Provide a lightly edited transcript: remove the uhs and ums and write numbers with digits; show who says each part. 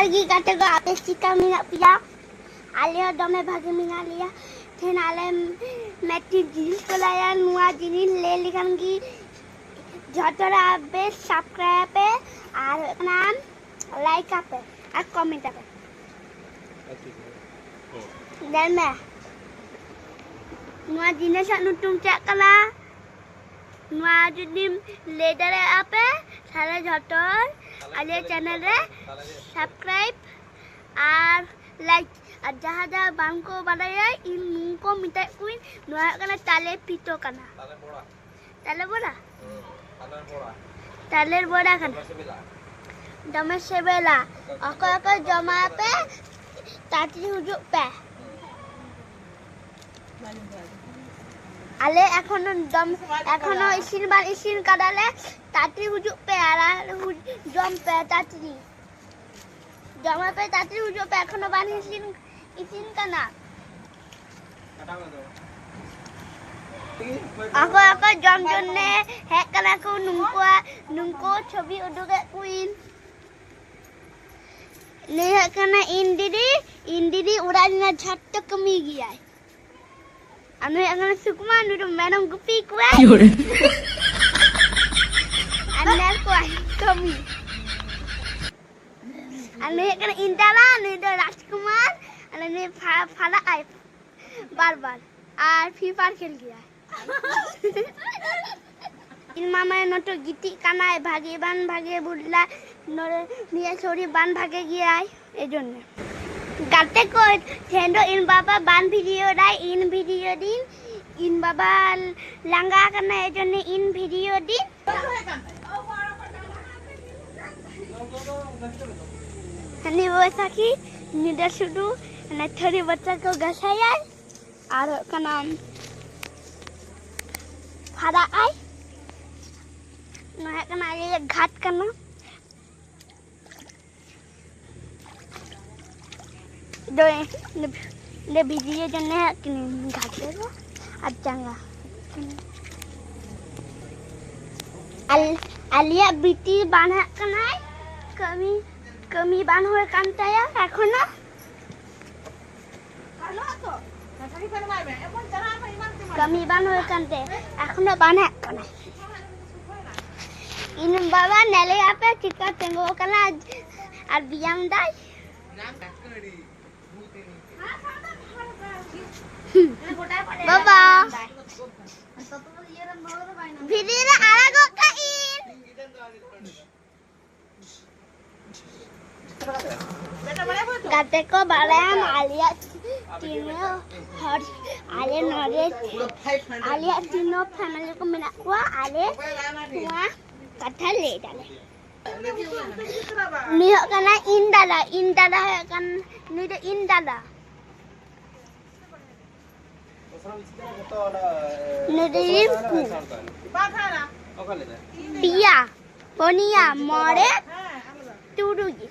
Speaker 1: lagi kata ko ate kita minat pia. Alia dome bagi minat lia. Then ale meti jenis kolaya nuwa jenis le likan ki jotora abe subscribe pe ar naam like ape ar comment ape. Dan me nuwa jenis sak nutung cek kala. Nuwa jenis leader ape sare jotor ale channel re subscribe ar like আর যাহা যাহা বানকো বানায় in মুকো মিটাই queen নোয়া কানা তালে পিটো কানা তালে বড়া তালের বড়া কানা দমে সেবেলা অকো অকো জমা পে তাতি হুজুক পে আলে এখনো ইসিন কাদালে তাতি হুজুক পে আর জম পে তাতি জমা পে তাতি হুজুক পে এখনো বান isin kana aku jam jonne hek kana ko nungko chobi uduge kuin ne hek kana indidi urana jhatta kami giya anu hek kana sukma nu madam gupi kwa annar ko kami anu hek kana indala nu do rajkumar ने फाला आए बार और free fire खेल गया इन मामा नटो गीती काना भागे बुडला निये छोरी बान भागे गया ए जन्ने गाते को थेंडो इन बाबा बान भिडियो दाई इन भिडियो दिन इन बाबा लांगा काना ए जन्ने इन भिडियो दिन हनी वो साकी निडा सुडू ने थोड़ी बच्चा को घसाया और का नाम फाड़ा आई ना का ना ये घाट करना दो ने वीडियो जने घाट करो अच्छांगा आलिया बीटी बांधा करना कमी बान हुए कांता या एखोनो kami ban hoy kante ekhono bana kone in baba nele ape chika tengo kala ar biam dai baba vidira arago kain गाते को बालाम आलिया तीनों हर आले नरे आलिया तीनों फैमिली को मिला हुआ आले हुआ कथा ले डाले निह करना इंदाला है kan निदे इंदाला निदे पिया पोनिया मोरे तुरुगी